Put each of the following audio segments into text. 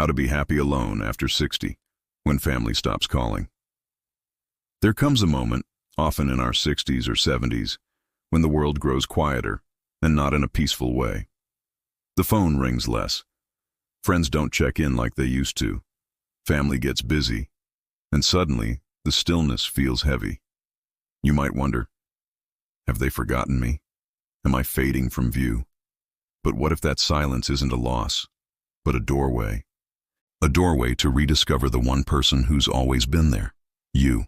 How to be happy alone after 60, when family stops calling. There comes a moment, often in our 60s or 70s, when the world grows quieter, and not in a peaceful way. The phone rings less. Friends don't check in like they used to. Family gets busy, and suddenly, the stillness feels heavy. You might wonder, have they forgotten me? Am I fading from view? But what if that silence isn't a loss, but a doorway? A doorway to rediscover the one person who's always been there. You.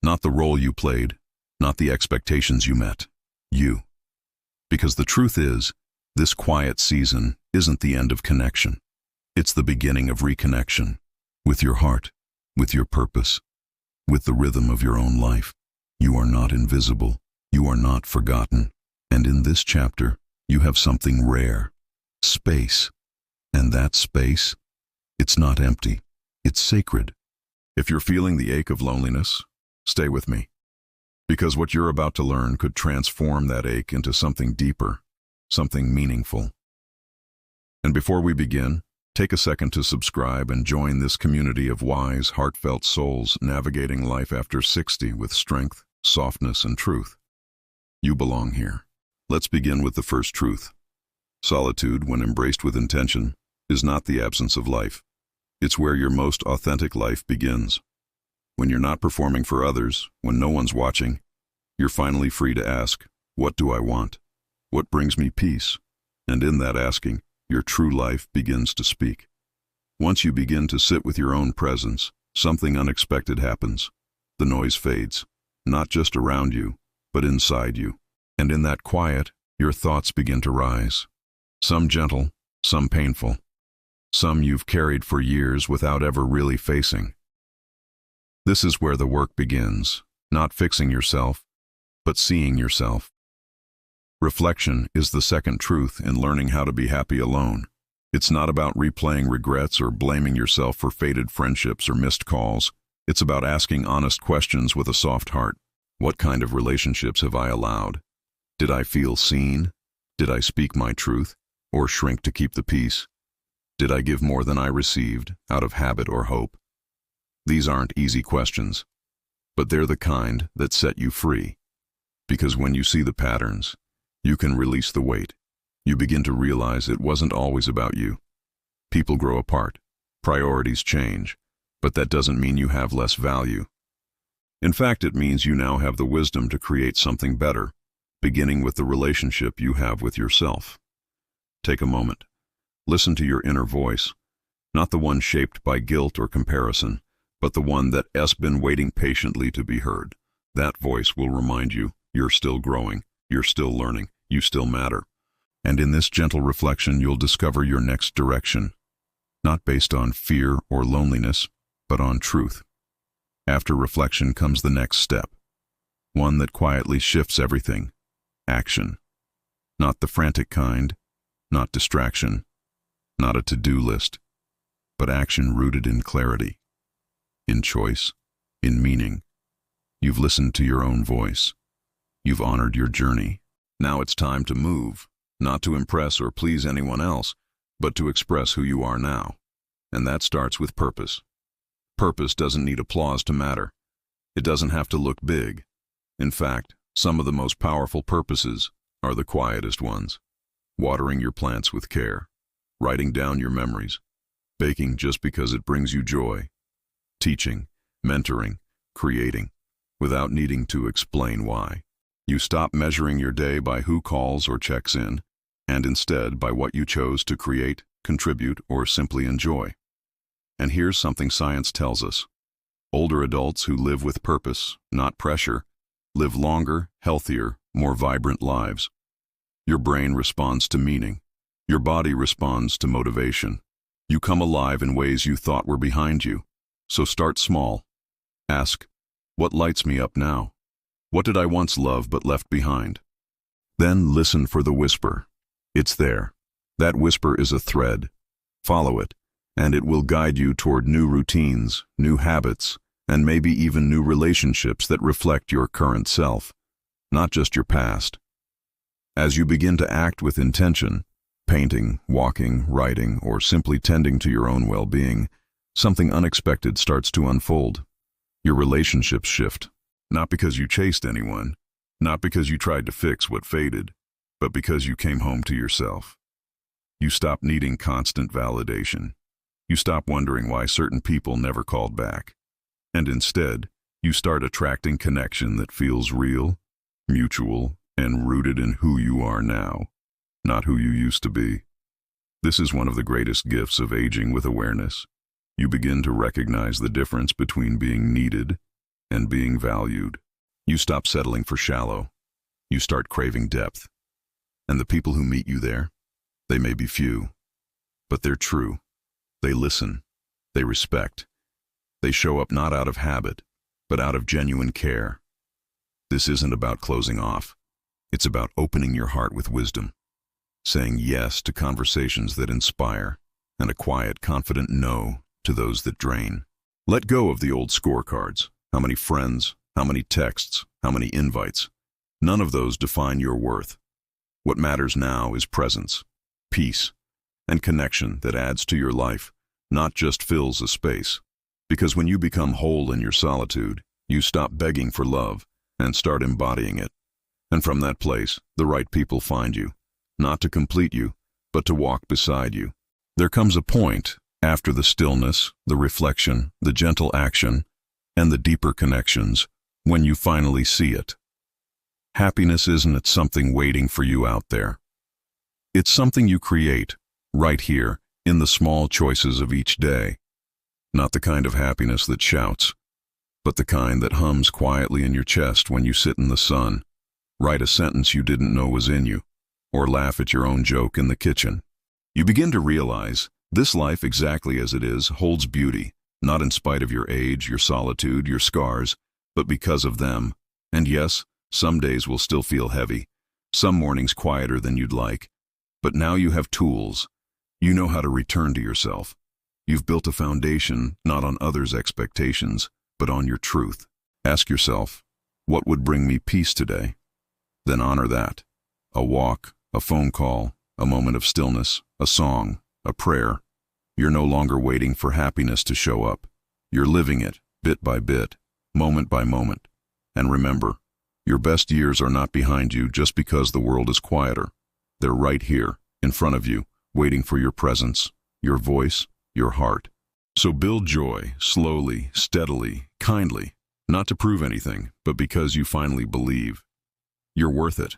Not the role you played, not the expectations you met. You. Because the truth is, this quiet season isn't the end of connection. It's the beginning of reconnection. With your heart, with your purpose, with the rhythm of your own life. You are not invisible. You are not forgotten. And in this chapter, you have something rare. Space. And that space, it's not empty. It's sacred. If you're feeling the ache of loneliness, stay with me. Because what you're about to learn could transform that ache into something deeper, something meaningful. And before we begin, take a second to subscribe and join this community of wise, heartfelt souls navigating life after 60 with strength, softness, and truth. You belong here. Let's begin with the first truth. Solitude, when embraced with intention, is not the absence of life. It's where your most authentic life begins. When you're not performing for others, when no one's watching, you're finally free to ask, what do I want? What brings me peace? And in that asking, your true life begins to speak. Once you begin to sit with your own presence, something unexpected happens. The noise fades, not just around you, but inside you. And in that quiet, your thoughts begin to rise. Some gentle, some painful. Some you've carried for years without ever really facing. This is where the work begins, not fixing yourself, but seeing yourself. Reflection is the second truth in learning how to be happy alone. It's not about replaying regrets or blaming yourself for faded friendships or missed calls. It's about asking honest questions with a soft heart. What kind of relationships have I allowed? Did I feel seen? Did I speak my truth, or shrink to keep the peace? Did I give more than I received, out of habit or hope? These aren't easy questions, but they're the kind that set you free. Because when you see the patterns, you can release the weight. You begin to realize it wasn't always about you. People grow apart, priorities change, but that doesn't mean you have less value. In fact, it means you now have the wisdom to create something better, beginning with the relationship you have with yourself. Take a moment. Listen to your inner voice, not the one shaped by guilt or comparison, but the one that has been waiting patiently to be heard. That voice will remind you, you're still growing, you're still learning, you still matter. And in this gentle reflection, you'll discover your next direction, not based on fear or loneliness, but on truth. After reflection comes the next step, one that quietly shifts everything. Action. Not the frantic kind, not distraction, not a to-do list, but action rooted in clarity, in choice, in meaning. You've listened to your own voice. You've honored your journey. Now it's time to move, not to impress or please anyone else, but to express who you are now. And that starts with purpose. Purpose doesn't need applause to matter. It doesn't have to look big. In fact, some of the most powerful purposes are the quietest ones. Watering your plants with care, writing down your memories, baking just because it brings you joy, teaching, mentoring, creating, without needing to explain why. You stop measuring your day by who calls or checks in, and instead by what you chose to create, contribute, or simply enjoy. And here's something science tells us. Older adults who live with purpose, not pressure, live longer, healthier, more vibrant lives. Your brain responds to meaning. Your body responds to motivation. You come alive in ways you thought were behind you. So start small. Ask, what lights me up now? What did I once love but left behind? Then listen for the whisper. It's there. That whisper is a thread. Follow it, and it will guide you toward new routines, new habits, and maybe even new relationships that reflect your current self, not just your past. As you begin to act with intention, Painting, walking, writing, or simply tending to your own well-being, something unexpected starts to unfold. Your relationships shift, not because you chased anyone, not because you tried to fix what faded, but because you came home to yourself. You stop needing constant validation. You stop wondering why certain people never called back. And instead, you start attracting connection that feels real, mutual, and rooted in who you are now, not who you used to be. This is one of the greatest gifts of aging with awareness. You begin to recognize the difference between being needed and being valued. You stop settling for shallow. You start craving depth. And the people who meet you there, they may be few, but they're true. They listen. They respect. They show up not out of habit, but out of genuine care. This isn't about closing off. It's about opening your heart with wisdom, saying yes to conversations that inspire, and a quiet, confident no to those that drain. Let go of the old scorecards. How many friends, how many texts, how many invites. None of those define your worth. What matters now is presence, peace, and connection that adds to your life, not just fills a space. Because when you become whole in your solitude, you stop begging for love and start embodying it. And from that place, the right people find you, not to complete you, but to walk beside you. There comes a point, after the stillness, the reflection, the gentle action, and the deeper connections, when you finally see it. Happiness isn't something waiting for you out there. It's something you create, right here, in the small choices of each day. Not the kind of happiness that shouts, but the kind that hums quietly in your chest when you sit in the sun, write a sentence you didn't know was in you, or laugh at your own joke in the kitchen. You begin to realize this life, exactly as it is, holds beauty, not in spite of your age, your solitude, your scars, but because of them. And yes, some days will still feel heavy, some mornings quieter than you'd like. But now you have tools. You know how to return to yourself. You've built a foundation not on others' expectations, but on your truth. Ask yourself, what would bring me peace today? Then honor that. A walk, a phone call, a moment of stillness, a song, a prayer. You're no longer waiting for happiness to show up. You're living it, bit by bit, moment by moment. And remember, your best years are not behind you just because the world is quieter. They're right here, in front of you, waiting for your presence, your voice, your heart. So build joy, slowly, steadily, kindly, not to prove anything, but because you finally believe. You're worth it.